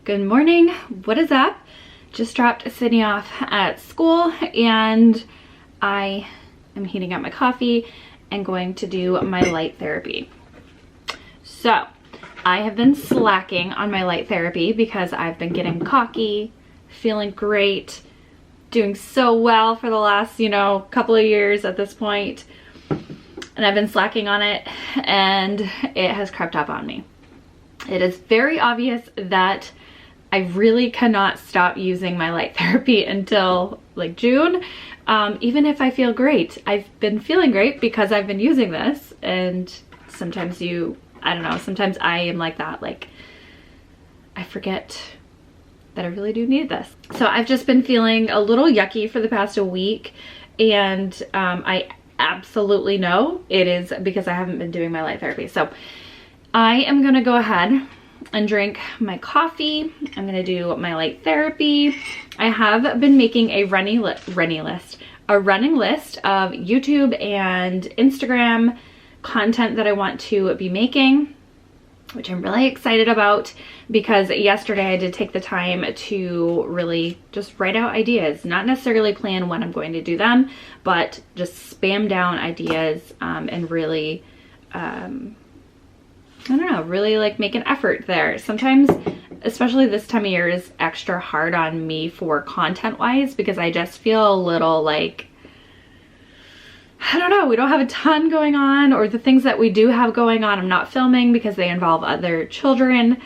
Good morning. What is up? Just dropped Sydney off at school and I am heating up my coffee and going to do my light therapy. So I have been slacking on my light therapy because I've been getting cocky, feeling great, doing so well for the last, couple of years at this point. And I've been slacking on it and it has crept up on me. It is very obvious that I really cannot stop using my light therapy until like June, even if I feel great. I've been feeling great because I've been using this, and sometimes sometimes I am like that, like I forget that I really do need this. So I've just been feeling a little yucky for the past week, and I absolutely know it is because I haven't been doing my light therapy. So I am gonna go ahead and drink my coffee. I'm gonna do my light therapy. I have been making a running list of YouTube and Instagram content that I want to be making, which I'm really excited about because yesterday I did take the time to really just write out ideas, not necessarily plan when I'm going to do them, but just spam down ideas and really really like make an effort there. Sometimes, especially this time of year, is extra hard on me for content wise because I just feel a little like, I don't know, we don't have a ton going on, or the things that we do have going on I'm not filming because they involve other children.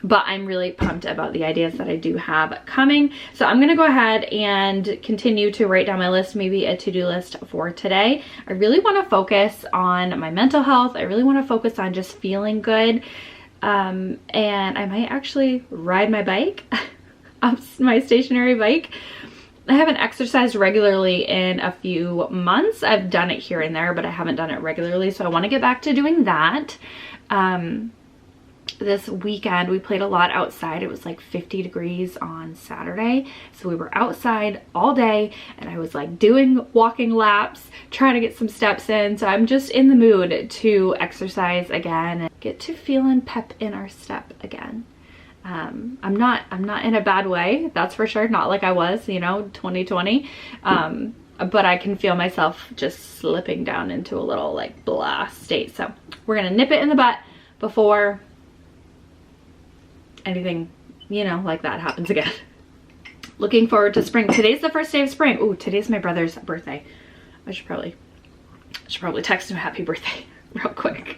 But I'm really pumped about the ideas that I do have coming. So I'm gonna go ahead and continue to write down my list, maybe a to-do list for today. I really wanna focus on my mental health. I really wanna focus on just feeling good. And I might actually ride my bike, my stationary bike. I haven't exercised regularly in a few months. I've done it here and there, but I haven't done it regularly. So I wanna get back to doing that. This weekend we played a lot outside. It was like 50 degrees on Saturday, so we were outside all day and I was like doing walking laps, trying to get some steps in. So I'm just in the mood to exercise again and get to feeling pep in our step again. I'm not in a bad way, that's for sure, not like I was 2020, but I can feel myself just slipping down into a little like blah state. So we're gonna nip it in the butt before anything like that happens again. Looking forward to spring. Today's the first day of spring. Ooh, today's my brother's birthday. I should probably text him happy birthday real quick.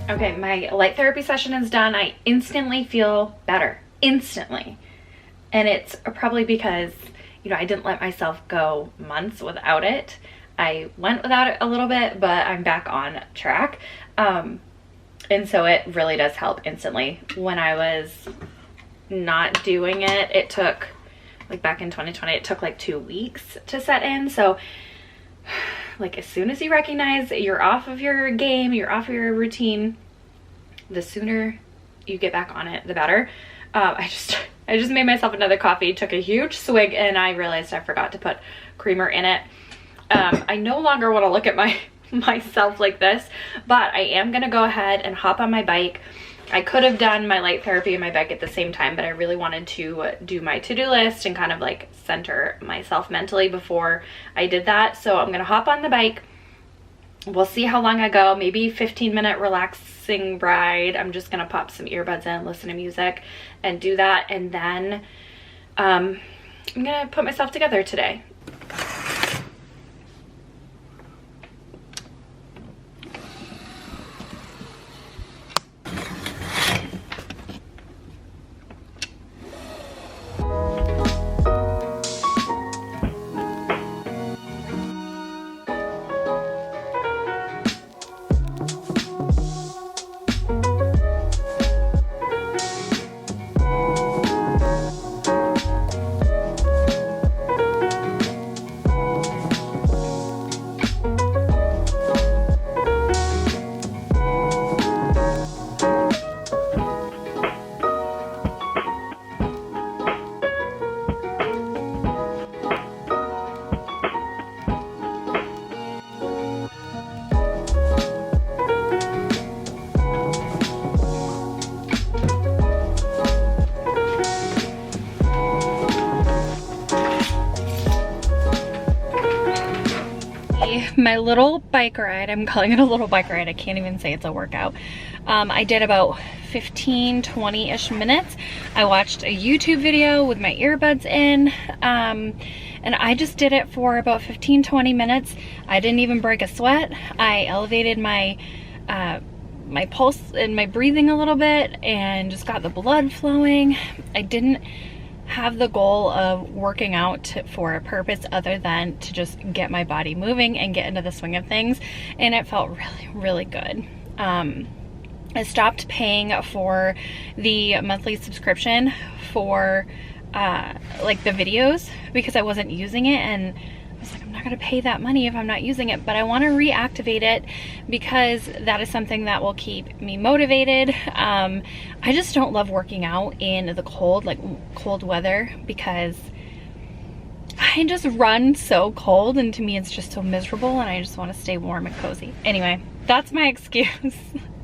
Okay, my light therapy session is done. I instantly feel better, instantly. And it's probably because, I didn't let myself go months without it. I went without it a little bit, but I'm back on track. And so it really does help instantly. When I was not doing it, it took, like back in 2020, it took like 2 weeks to set in. So like as soon as you recognize you're off of your game, you're off of your routine, the sooner you get back on it, the better. I just made myself another coffee, took a huge swig, and I realized I forgot to put creamer in it. I no longer want to look at myself like this, but I am gonna go ahead and hop on my bike. I could have done my light therapy and my bike at the same time, but I really wanted to do my to-do list and kind of like center myself mentally before I did that. So I'm gonna hop on the bike. We'll see how long I go, maybe 15-minute relaxing ride. I'm just gonna pop some earbuds in, listen to music and do that. And then I'm gonna put myself together today. my little bike ride, I'm calling it a little bike ride, I can't even say it's a workout. I did about 15-20-ish minutes. I watched a YouTube video with my earbuds in, and I just did it for about 15-20 minutes. I didn't even break a sweat. I elevated my my pulse and my breathing a little bit and just got the blood flowing. I didn't have the goal of working out for a purpose other than to just get my body moving and get into the swing of things, and it felt really, really good. I stopped paying for the monthly subscription for like the videos because I wasn't using it, and I was like, I'm not gonna pay that money if I'm not using it, but I want to reactivate it because that is something that will keep me motivated. I just don't love working out in the cold, like cold weather, because I just run so cold, and to me it's just so miserable, and I just want to stay warm and cozy. Anyway, that's my excuse,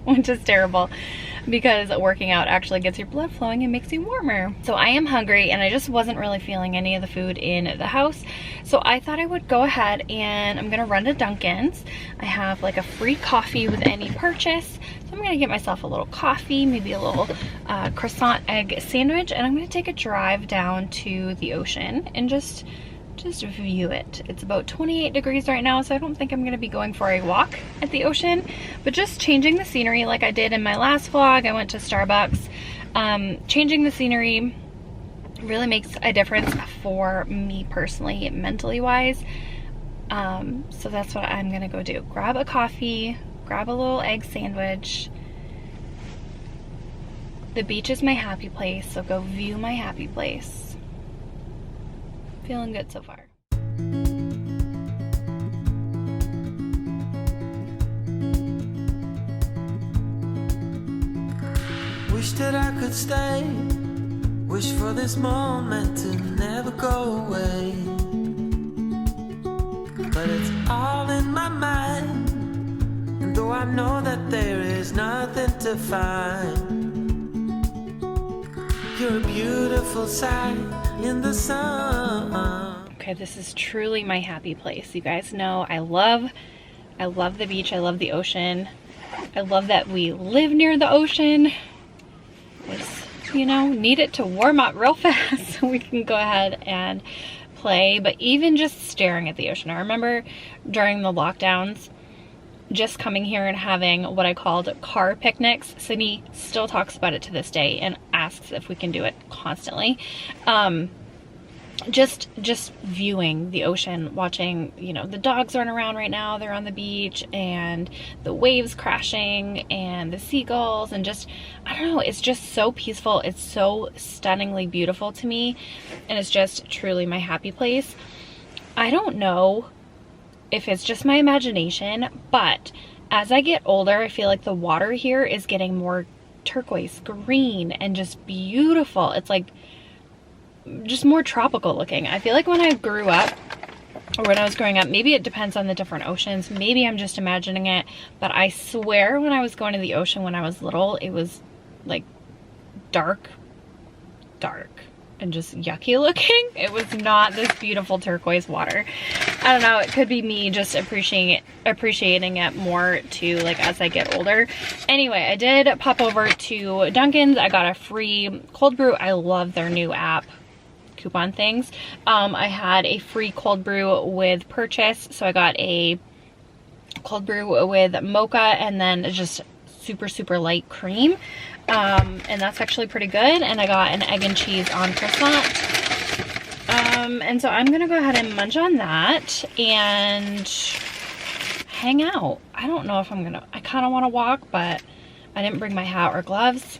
which is terrible because working out actually gets your blood flowing and makes you warmer. So I am hungry, and I just wasn't really feeling any of the food in the house. So I thought I would go ahead and I'm gonna run to Dunkin's. I have like a free coffee with any purchase. So I'm gonna get myself a little coffee, maybe a little croissant egg sandwich, and I'm gonna take a drive down to the ocean and just view it. It's about 28 degrees right now, so I don't think I'm gonna be going for a walk at the ocean, but just changing the scenery like I did in my last vlog. I went to Starbucks. Changing the scenery really makes a difference for me personally, mentally wise. So that's what I'm gonna go do. Grab a coffee, grab a little egg sandwich. The beach is my happy place, so go view my happy place. Feeling good so far. Wish that I could stay. Wish for this moment to never go away. But it's all in my mind, and though I know that there is nothing to find, you're a beautiful sight in the sun. Okay, this is truly my happy place. You guys know I love the beach. I love the ocean. I love that we live near the ocean. Just, you know, need it to warm up real fast so we can go ahead and play. But even just staring at the ocean, I remember during the lockdowns just coming here and having what I called car picnics. Sydney still talks about it to this day and asks if we can do it constantly. Just viewing the ocean, watching, you know, the dogs aren't around right now, they're on the beach, and the waves crashing and the seagulls, and just, I don't know, it's just so peaceful. It's so stunningly beautiful to me, and it's just truly my happy place. I don't know if it's just my imagination, but as I get older, I feel like the water here is getting more turquoise green and just beautiful. It's like just more tropical looking. I feel like when I grew up, or when I was growing up, maybe it depends on the different oceans, maybe I'm just imagining it, but I swear when I was going to the ocean when I was little, it was like dark and just yucky looking. It was not this beautiful turquoise water. I don't know, it could be me just appreciating it more too, like as I get older. Anyway, I did pop over to Dunkin's. I got a free cold brew. I love their new app coupon things. I had a free cold brew with purchase, so I got a cold brew with mocha and then just super light cream, and that's actually pretty good. And I got an egg and cheese on croissant, and so I'm gonna go ahead and munch on that and hang out. I don't know if I kind of want to walk, but I didn't bring my hat or gloves,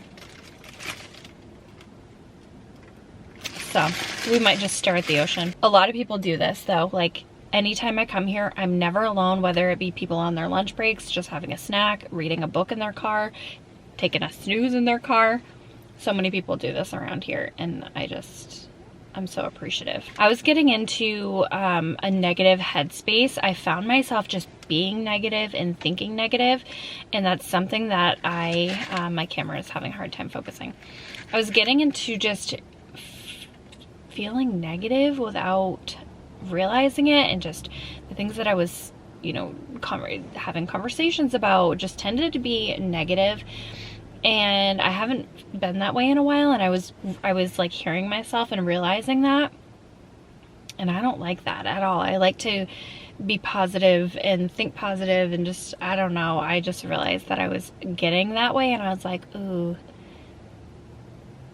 so we might just stare at the ocean. A lot of people do this though, like anytime I come here, I'm never alone, whether it be people on their lunch breaks, just having a snack, reading a book in their car, taking a snooze in their car. So many people do this around here, and I'm so appreciative. I was getting into a negative headspace. I found myself just being negative and thinking negative, and that's something that my camera is having a hard time focusing. I was getting into just feeling negative without realizing it, and just the things that I was you know, having conversations about just tended to be negative. And I haven't been that way in a while, and I was like hearing myself and realizing that, and I don't like that at all. I like to be positive and think positive, and just, I don't know, I just realized that I was getting that way, and I was like, ooh,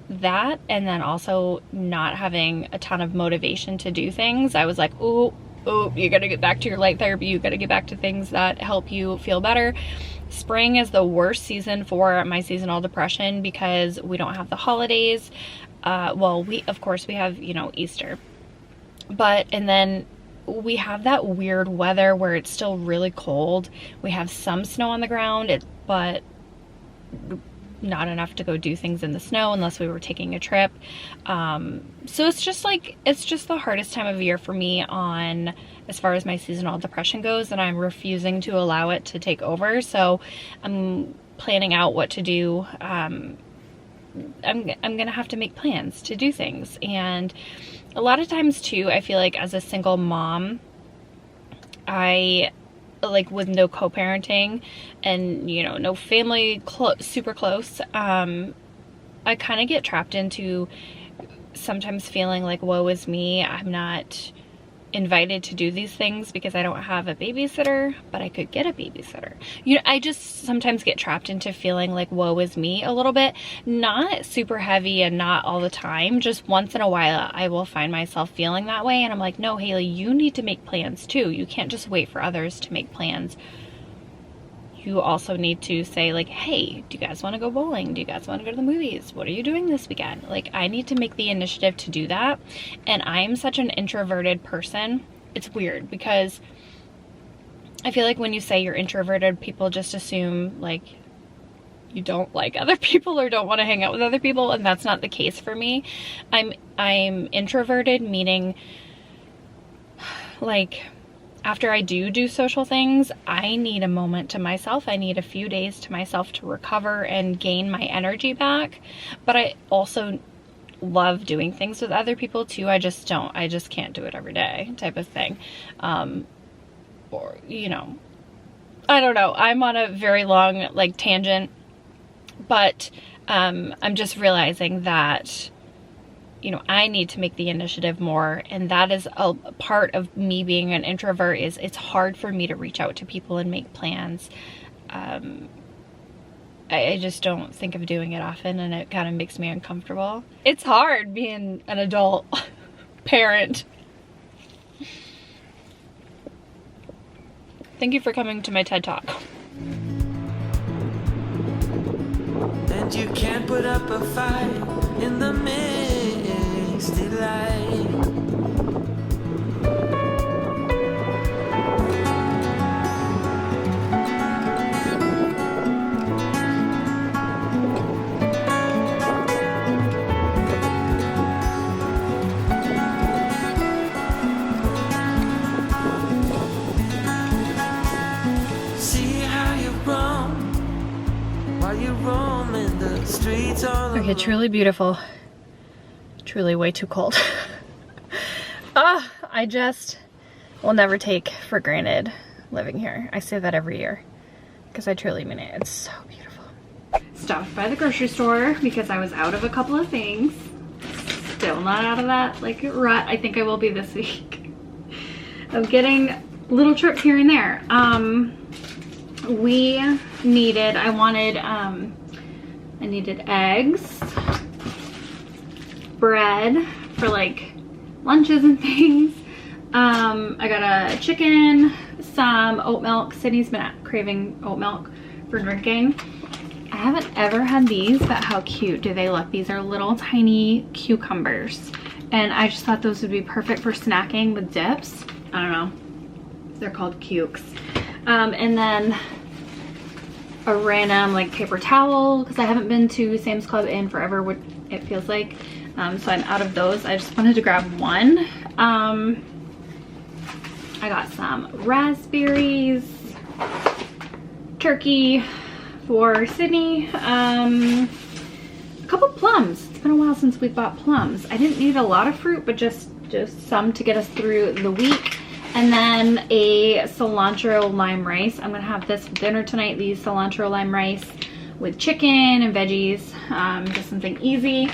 that, and then also not having a ton of motivation to do things. I was like, ooh, you gotta get back to your light therapy, you gotta get back to things that help you feel better. Spring is the worst season for my seasonal depression because we don't have the holidays. Well, of course we have, you know, Easter, and then we have that weird weather where it's still really cold. We have some snow on the ground, but not enough to go do things in the snow unless we were taking a trip. So it's just the hardest time of year for me as far as my seasonal depression goes, and I'm refusing to allow it to take over. So I'm planning out what to do. I'm gonna have to make plans to do things. And a lot of times too, I feel like as a single mom, with no co-parenting and, you know, no family super close, I kind of get trapped into sometimes feeling like, woe is me, I'm not invited to do these things because I don't have a babysitter, but I could get a babysitter. You know, I just sometimes get trapped into feeling like, woe is me a little bit. Not super heavy and not all the time, just once in a while I will find myself feeling that way, and I'm like, no, Haley, you need to make plans too. You can't just wait for others to make plans. You also need to say, like, hey, do you guys want to go bowling? Do you guys want to go to the movies? What are you doing this weekend? Like, I need to make the initiative to do that. And I'm such an introverted person. It's weird because I feel like when you say you're introverted, people just assume like you don't like other people or don't want to hang out with other people, and that's not the case for me. I'm introverted, meaning like, after I do social things, I need a moment to myself. I need a few days to myself to recover and gain my energy back. But I also love doing things with other people too. I just can't do it every day, type of thing. Or, you know, I don't know. I'm on a very long like tangent, but I'm just realizing that, you know, I need to make the initiative more, and that is a part of me being an introvert. Is it's hard for me to reach out to people and make plans. I just don't think of doing it often, and it kind of makes me uncomfortable. It's hard being an adult parent. Thank you for coming to my TED Talk. And you can't put up a fight in the misty light. See how you roam while you roam in the streets all Okay, alone. truly beautiful. Truly way too cold. I just will never take for granted living here. I say that every year because I truly mean it. It's so beautiful. Stopped by the grocery store because I was out of a couple of things. Still not out of that like rut. I think I will be this week. I'm getting a little trip here and there. I needed eggs, bread for like lunches and things. I got a chicken, some oat milk. Sydney's been craving oat milk for drinking. I haven't ever had these, but how cute do they look? These are little tiny cucumbers, and I just thought those would be perfect for snacking with dips. I don't know, they're called cukes. And then a random like paper towel because I haven't been to Sam's Club in forever, what it feels like. So I'm out of those. I just wanted to grab one. I got some raspberries, turkey for Sydney, a couple plums. It's been a while since we bought plums. I didn't need a lot of fruit, but just some to get us through the week. And then a cilantro lime rice. I'm gonna have this for dinner tonight, the cilantro lime rice with chicken and veggies, just something easy.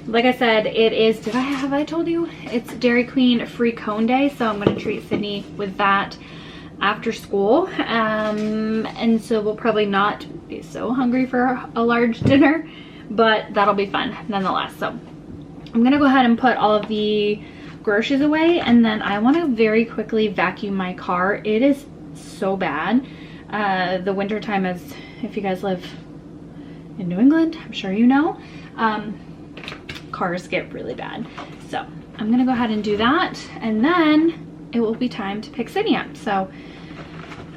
Like I said, it is, have I told you? It's Dairy Queen free cone day, so I'm gonna treat Sydney with that after school. And so we'll probably not be so hungry for a large dinner, but that'll be fun nonetheless. So I'm gonna go ahead and put all of the groceries away, and then I want to very quickly vacuum my car. It is so bad. The winter time is, if you guys live in New England, I'm sure you know, cars get really bad. So I'm gonna go ahead and do that, and then it will be time to pick Sydney up. So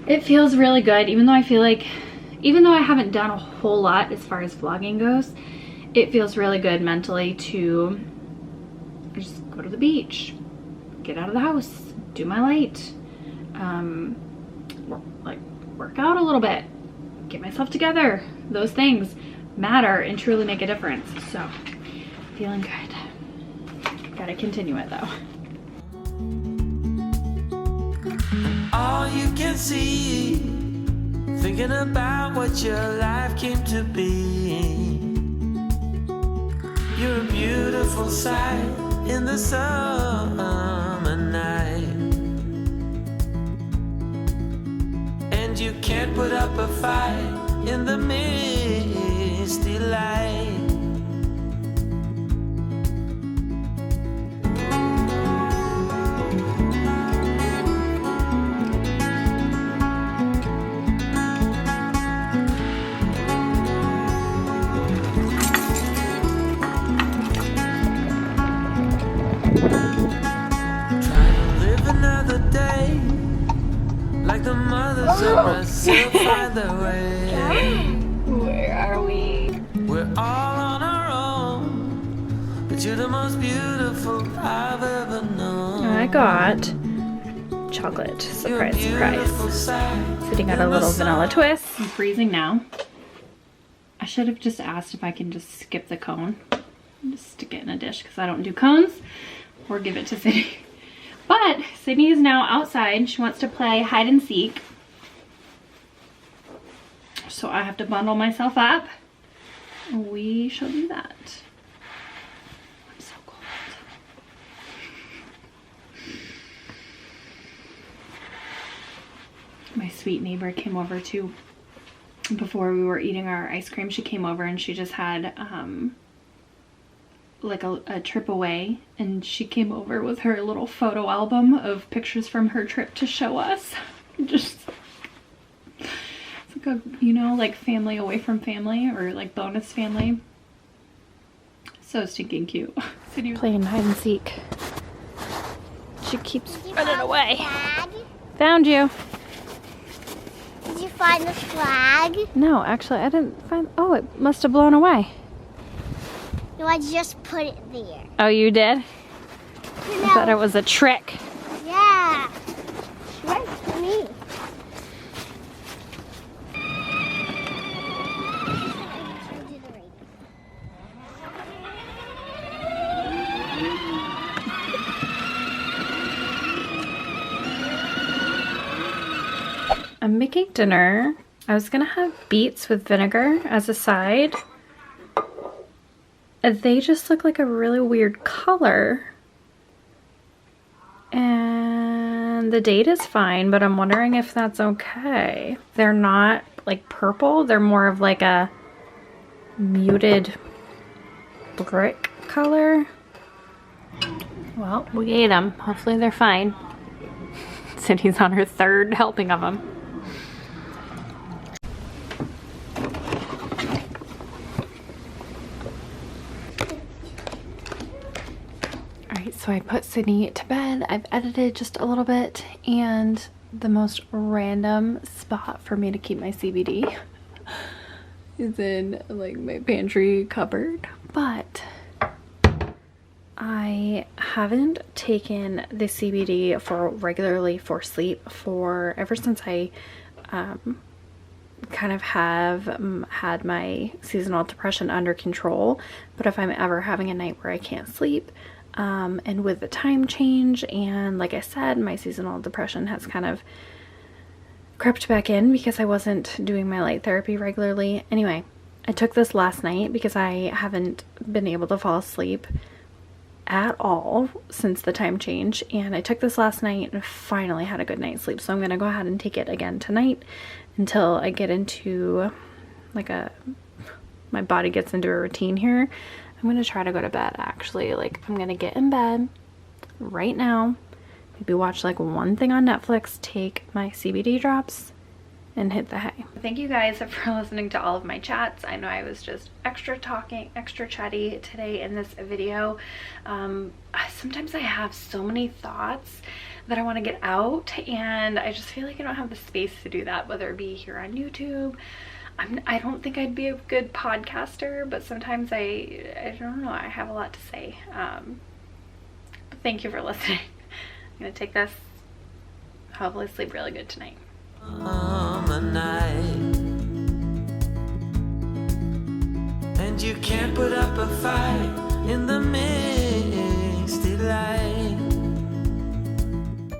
it feels really good, even though I feel like, even though I haven't done a whole lot as far as vlogging goes, it feels really good mentally to just go to the beach, get out of the house, do my light, like work out a little bit, get myself together. Those things matter and truly make a difference. So feeling good. Gotta continue it though. All you can see, thinking about what your life came to be. You're a beautiful sight in the summer night, and you can't put up a fight in the misty light. Where are we? We're all on our own, but you're the most beautiful I've ever known. I got chocolate. Surprise, surprise. Sitting at a little vanilla twist. I'm freezing now. I should have just asked if I can just skip the cone. Just stick it in a dish because I don't do cones, or give it to Sydney. But Sydney is now outside. She wants to play hide and seek. So I have to bundle myself up. We shall do that. I'm so cold. My sweet neighbor came over too. Before we were eating our ice cream, she came over and she just had like a trip away, and she came over with her little photo album of pictures from her trip to show us. Just it's like a, you know, like family away from family, or like bonus family. So stinking cute. Playing hide and seek. She keeps running away. Found you. Did you find the flag? No, actually I didn't find. Oh, it must have blown away. No, I just put it there. Oh, you did? No. I thought it was a trick. Yeah. Right to me. I'm making dinner. I was gonna have beets with vinegar as a side. They just look like a really weird color. And the date is fine, but I'm wondering if that's okay. They're not like purple, they're more of like a muted brick color. Well, we ate them. Hopefully they're fine. Sydney's on her third helping of them. So I put Sydney to bed. I've edited just a little bit, and the most random spot for me to keep my CBD is in like my pantry cupboard. But I haven't taken the CBD for regularly for sleep for ever since I kind of have had my seasonal depression under control. But if I'm ever having a night where I can't sleep, And with the time change, and like I said, my seasonal depression has kind of crept back in because I wasn't doing my light therapy regularly. Anyway, I took this last night because I haven't been able to fall asleep at all since the time change, and I took this last night and finally had a good night's sleep. So I'm gonna go ahead and take it again tonight until I get into my body gets into a routine here. I'm gonna try to go to bed actually. Like, I'm gonna get in bed right now, maybe watch like one thing on Netflix, take my CBD drops, and hit the hay. Thank you guys for listening to all of my chats. I know I was just extra chatty today in this video. Sometimes I have so many thoughts that I want to get out, and I just feel like I don't have the space to do that, whether it be here on YouTube. I don't think I'd be a good podcaster, but sometimes I don't know, I have a lot to say. But thank you for listening. I'm gonna take this, hopefully sleep really good tonight. A night, and you can't put up a fight in the misty light.